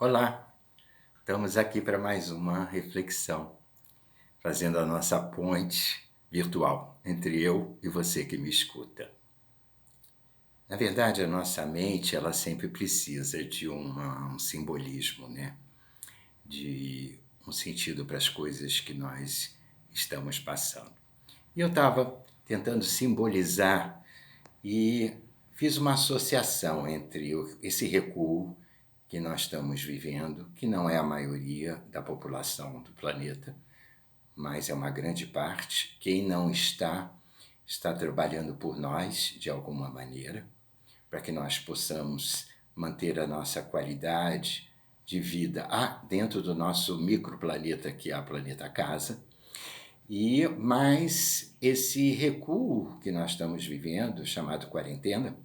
Olá, estamos aqui para mais uma reflexão, fazendo a nossa ponte virtual entre eu e você que me escuta. Na verdade, a nossa mente, ela sempre precisa de um simbolismo, né? De um sentido para as coisas que nós estamos passando. E eu estava tentando simbolizar e fiz uma associação entre esse recuo que nós estamos vivendo, que não é a maioria da população do planeta, mas é uma grande parte. Quem não está, está trabalhando por nós de alguma maneira, para que nós possamos manter a nossa qualidade de vida dentro do nosso microplaneta, que é a planeta Casa. Mas esse recuo que nós estamos vivendo, chamado quarentena,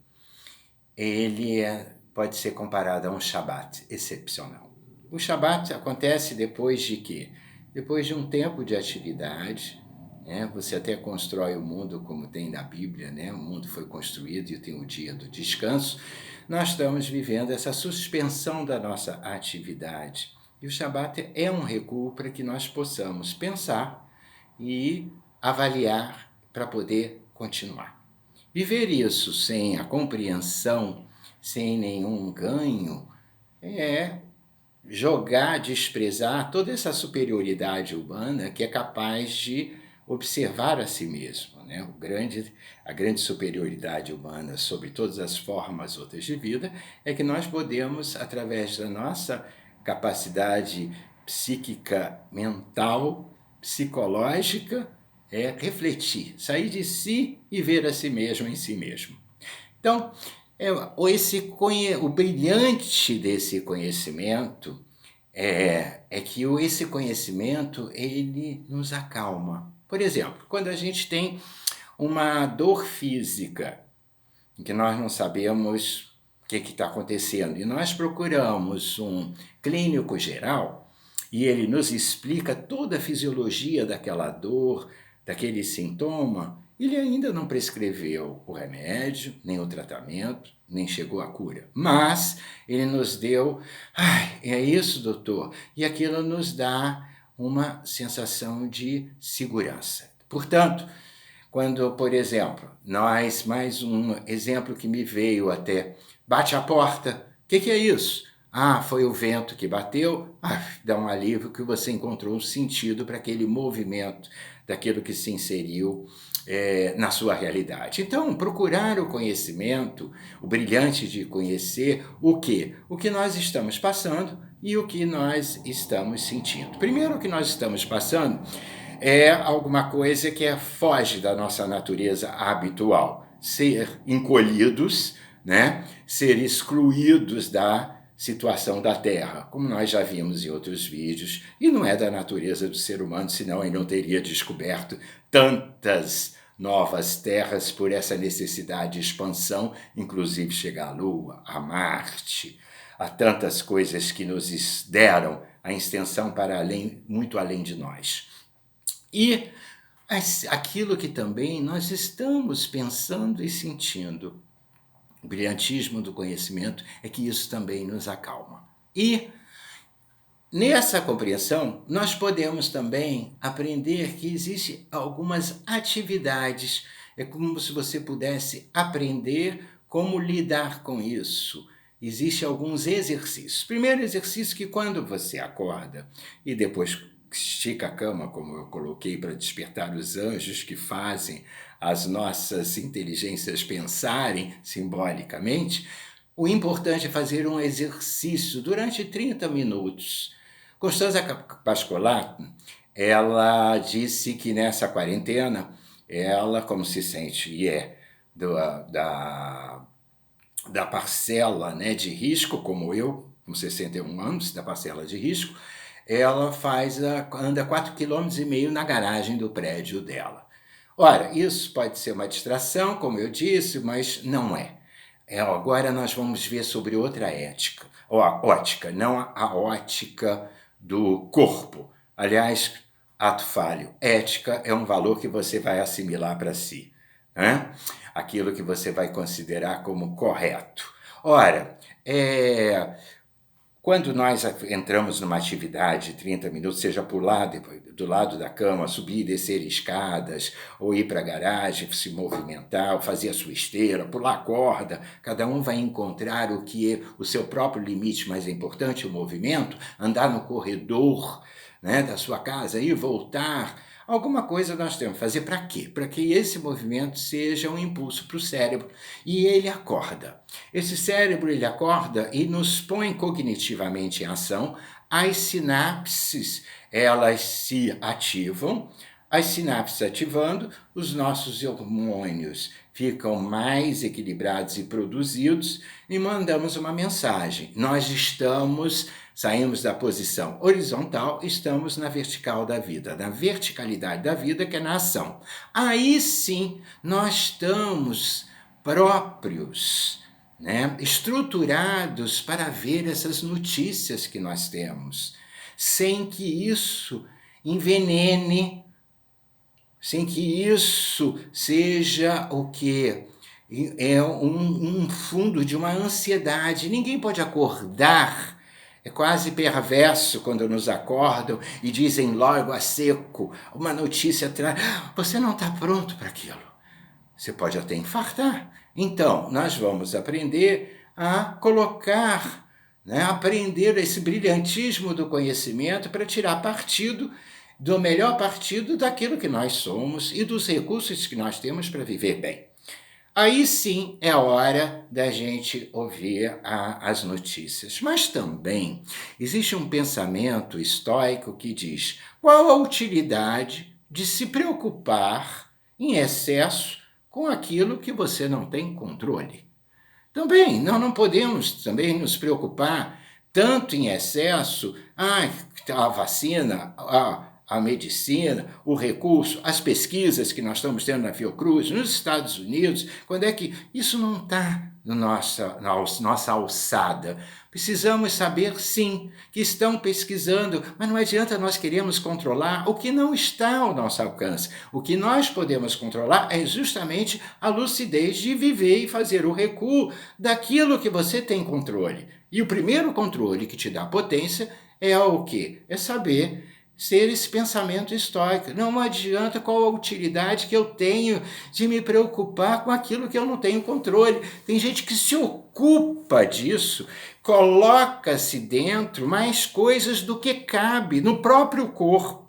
pode ser comparado a um Shabat excepcional. O Shabat acontece depois de quê? Depois de um tempo de atividade, né? Você até constrói o mundo como tem na Bíblia, né? O mundo foi construído e tem o dia do descanso. Nós estamos vivendo essa suspensão da nossa atividade. E o Shabat é um recuo para que nós possamos pensar e avaliar para poder continuar. Viver isso sem a compreensão, sem nenhum ganho, é jogar, desprezar toda essa superioridade humana que é capaz de observar a si mesmo, né? A grande superioridade humana sobre todas as formas outras de vida é que nós podemos, através da nossa capacidade psíquica, mental, psicológica, refletir, sair de si e ver a si mesmo em si mesmo. Então, o brilhante desse conhecimento é que esse conhecimento ele nos acalma. Por exemplo, quando a gente tem uma dor física, em que nós não sabemos o que está acontecendo, e nós procuramos um clínico geral, e ele nos explica toda a fisiologia daquela dor, daquele sintoma, ele ainda não prescreveu o remédio, nem o tratamento, nem chegou à cura. Mas ele nos deu, é isso, doutor, e aquilo nos dá uma sensação de segurança. Portanto, quando, por exemplo, mais um exemplo que me veio até, bate a porta, o que é isso? Foi o vento que bateu. Dá um alívio que você encontrou um sentido para aquele movimento, daquilo que se inseriu na sua realidade. Então, procurar o conhecimento, o brilhante de conhecer o quê? O que nós estamos passando e o que nós estamos sentindo. Primeiro, o que nós estamos passando é alguma coisa que foge da nossa natureza habitual. Ser encolhidos, né? Ser excluídos da situação da Terra, como nós já vimos em outros vídeos, e não é da natureza do ser humano, senão ele não teria descoberto tantas novas terras por essa necessidade de expansão, inclusive chegar à Lua, a Marte, a tantas coisas que nos deram a extensão para além, muito além de nós. E aquilo que também nós estamos pensando e sentindo. O brilhantismo do conhecimento é que isso também nos acalma. E nessa compreensão, nós podemos também aprender que existem algumas atividades. É como se você pudesse aprender como lidar com isso. Existem alguns exercícios. Primeiro exercício que quando você acorda e depois estica a cama, como eu coloquei, para despertar os anjos que fazem as nossas inteligências pensarem simbolicamente, o importante é fazer um exercício durante 30 minutos. Constanza Pascolato, ela disse que nessa quarentena, ela, como se sente, da parcela, né, de risco, como eu, com 61 anos, da parcela de risco, ela anda 4,5 km na garagem do prédio dela. Ora, isso pode ser uma distração, como eu disse, mas não é. Agora nós vamos ver sobre outra ótica, não a ótica do corpo. Aliás, ato falho, ética é um valor que você vai assimilar para si, né? Aquilo que você vai considerar como correto. Ora, Quando nós entramos numa atividade de 30 minutos, seja pular do lado da cama, subir e descer escadas, ou ir para a garagem, se movimentar, ou fazer a sua esteira, pular corda, cada um vai encontrar o que é o seu próprio limite, mas é importante o movimento, andar no corredor, né, da sua casa, ir voltar. Alguma coisa nós temos que fazer para quê? Para que esse movimento seja um impulso para o cérebro e ele acorda. Esse cérebro ele acorda e nos põe cognitivamente em ação. As sinapses elas se ativam. As sinapses ativando, os nossos hormônios ficam mais equilibrados e produzidos e mandamos uma mensagem. Nós saímos da posição horizontal, estamos na vertical da vida, na verticalidade da vida, que é na ação. Aí sim, nós estamos próprios, né, estruturados para ver essas notícias que nós temos, sem que isso envenene, sem que isso seja o quê? É um fundo de uma ansiedade. Ninguém pode acordar. É quase perverso quando nos acordam e dizem logo a seco, uma notícia atrás. Você não está pronto para aquilo. Você pode até infartar. Então, nós vamos aprender a colocar, né, aprender esse brilhantismo do conhecimento para tirar partido do melhor partido daquilo que nós somos e dos recursos que nós temos para viver bem. Aí sim é hora da gente ouvir as notícias. Mas também existe um pensamento estoico que diz: qual a utilidade de se preocupar em excesso com aquilo que você não tem controle? Também, nós não podemos também nos preocupar tanto em excesso, a vacina, a medicina, o recurso, as pesquisas que nós estamos tendo na Fiocruz, nos Estados Unidos, quando é que isso não está na nossa alçada? Precisamos saber, sim, que estão pesquisando, mas não adianta nós queremos controlar o que não está ao nosso alcance. O que nós podemos controlar é justamente a lucidez de viver e fazer o recuo daquilo que você tem controle. E o primeiro controle que te dá potência é o quê? É saber ser esse pensamento estoico. Não adianta qual a utilidade que eu tenho de me preocupar com aquilo que eu não tenho controle. Tem gente que se ocupa disso, coloca-se dentro mais coisas do que cabe no próprio corpo.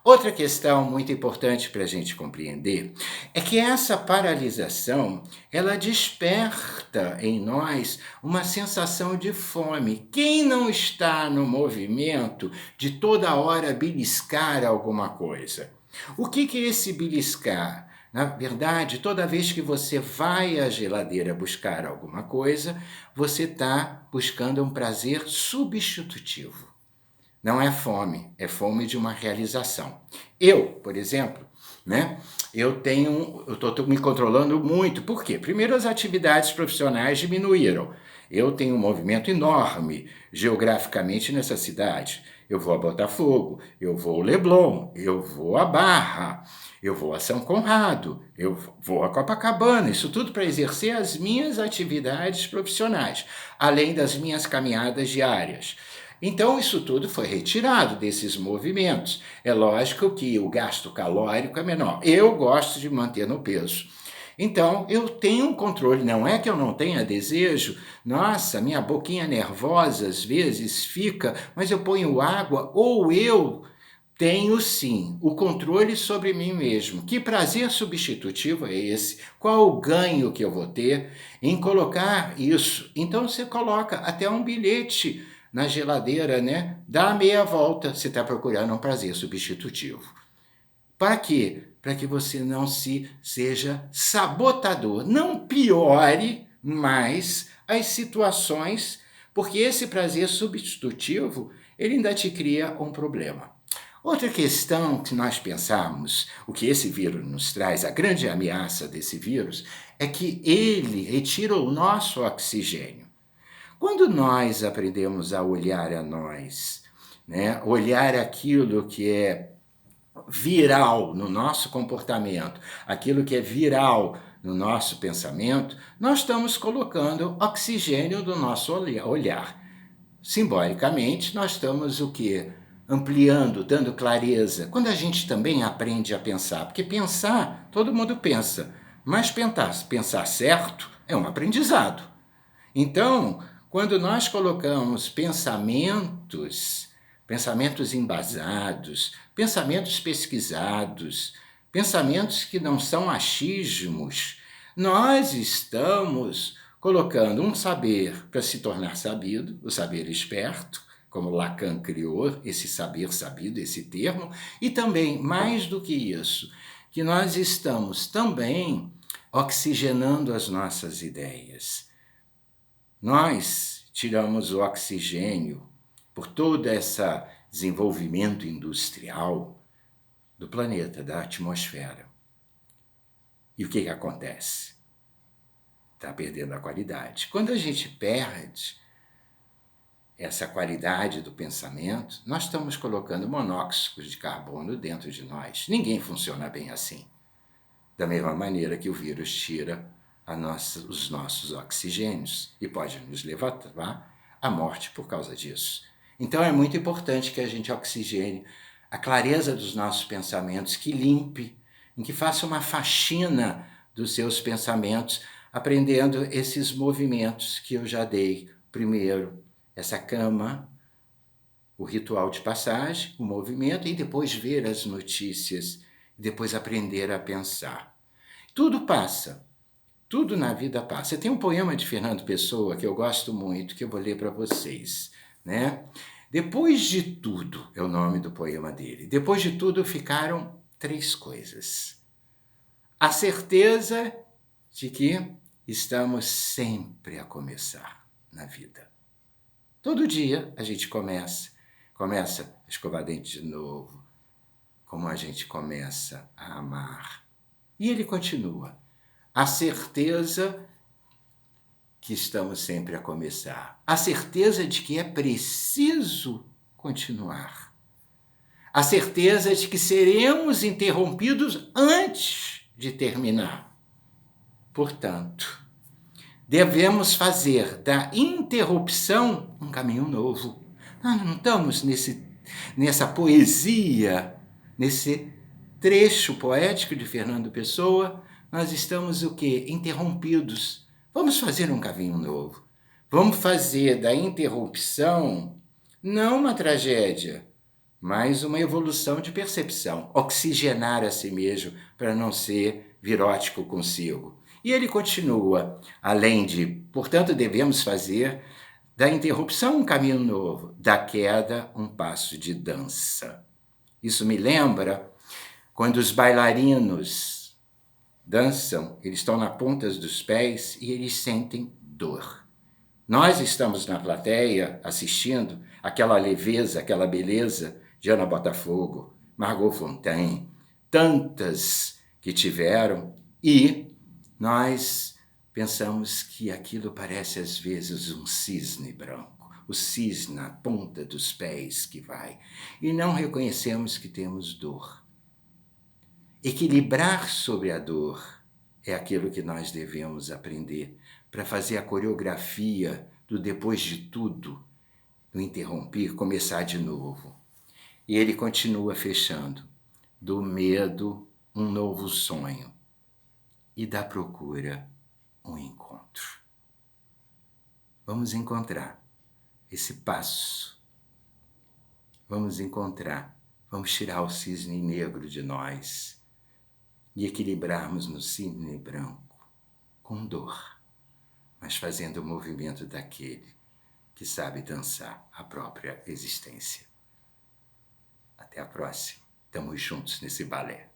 Outra questão muito importante para a gente compreender é que essa paralisação, ela desperta em nós uma sensação de fome. Quem não está no movimento de toda hora beliscar alguma coisa? O que é esse beliscar? Na verdade, toda vez que você vai à geladeira buscar alguma coisa, você está buscando um prazer substitutivo. Não é fome de uma realização. Eu, por exemplo, né, eu estou me controlando muito. Por quê? Primeiro, as atividades profissionais diminuíram. Eu tenho um movimento enorme geograficamente nessa cidade. Eu vou a Botafogo, eu vou ao Leblon, eu vou a Barra, eu vou a São Conrado, eu vou a Copacabana. Isso tudo para exercer as minhas atividades profissionais, além das minhas caminhadas diárias. Então, isso tudo foi retirado desses movimentos. É lógico que o gasto calórico é menor. Eu gosto de manter no peso. Então, eu tenho um controle, não é que eu não tenha desejo. Nossa, minha boquinha nervosa às vezes fica, mas eu ponho água, ou eu tenho sim o controle sobre mim mesmo. Que prazer substitutivo é esse? Qual o ganho que eu vou ter em colocar isso? Então, você coloca até um bilhete na geladeira, né? Dá meia volta, você está procurando um prazer substitutivo. Para quê? Para que você não seja sabotador, não piore mais as situações, porque esse prazer substitutivo, ele ainda te cria um problema. Outra questão que nós pensamos, o que esse vírus nos traz, a grande ameaça desse vírus, é que ele retira o nosso oxigênio. Quando nós aprendemos a olhar a nós, né, olhar aquilo que é viral no nosso comportamento, aquilo que é viral no nosso pensamento, nós estamos colocando oxigênio do nosso olhar. simbolicamente, nós estamos o quê? Ampliando, dando clareza. Quando a gente também aprende a pensar, porque pensar, todo mundo pensa, mas pensar certo é um aprendizado. Então, quando nós colocamos pensamentos embasados, pensamentos pesquisados, pensamentos que não são achismos, nós estamos colocando um saber para se tornar sabido, o saber esperto, como Lacan criou esse saber sabido, esse termo, e também, mais do que isso, que nós estamos também oxigenando as nossas ideias. Nós tiramos o oxigênio por todo esse desenvolvimento industrial do planeta, da atmosfera. E o que acontece? Está perdendo a qualidade. Quando a gente perde essa qualidade do pensamento, nós estamos colocando monóxido de carbono dentro de nós. Ninguém funciona bem assim. Da mesma maneira que o vírus tira os nossos oxigênios e pode nos levar à morte por causa disso. Então é muito importante que a gente oxigene a clareza dos nossos pensamentos, que limpe, em que faça uma faxina dos seus pensamentos, aprendendo esses movimentos que eu já dei. Primeiro, essa cama, o ritual de passagem, o movimento, e depois ver as notícias, depois aprender a pensar. Tudo passa, tudo na vida passa. Tem um poema de Fernando Pessoa que eu gosto muito, que eu vou ler para vocês, né? Depois de tudo, é o nome do poema dele. Depois de tudo ficaram 3 coisas. A certeza de que estamos sempre a começar na vida. Todo dia a gente começa a escovar dente de novo, como a gente começa a amar. E ele continua. A certeza que estamos sempre a começar. A certeza de que é preciso continuar. A certeza de que seremos interrompidos antes de terminar. Portanto, devemos fazer da interrupção um caminho novo. Nós não estamos nessa poesia, nesse trecho poético de Fernando Pessoa, nós estamos o quê? Interrompidos. Vamos fazer um caminho novo. Vamos fazer da interrupção não uma tragédia, mas uma evolução de percepção. Oxigenar a si mesmo para não ser virótico consigo. E ele continua, além de, portanto, devemos fazer da interrupção um caminho novo, da queda um passo de dança. Isso me lembra quando os bailarinos dançam, eles estão na ponta dos pés e eles sentem dor. Nós estamos na plateia assistindo aquela leveza, aquela beleza de Ana Botafogo, Margot Fonteyn, tantas que tiveram, e nós pensamos que aquilo parece às vezes um cisne branco, o cisne na ponta dos pés que vai, e não reconhecemos que temos dor. Equilibrar sobre a dor é aquilo que nós devemos aprender para fazer a coreografia do depois de tudo, do interromper, começar de novo. E ele continua fechando. Do medo, um novo sonho. E da procura, um encontro. Vamos encontrar esse passo. Vamos encontrar. Vamos tirar o cisne negro de nós e equilibrarmos no cisne branco, com dor, mas fazendo o movimento daquele que sabe dançar a própria existência. Até a próxima. Estamos juntos nesse balé.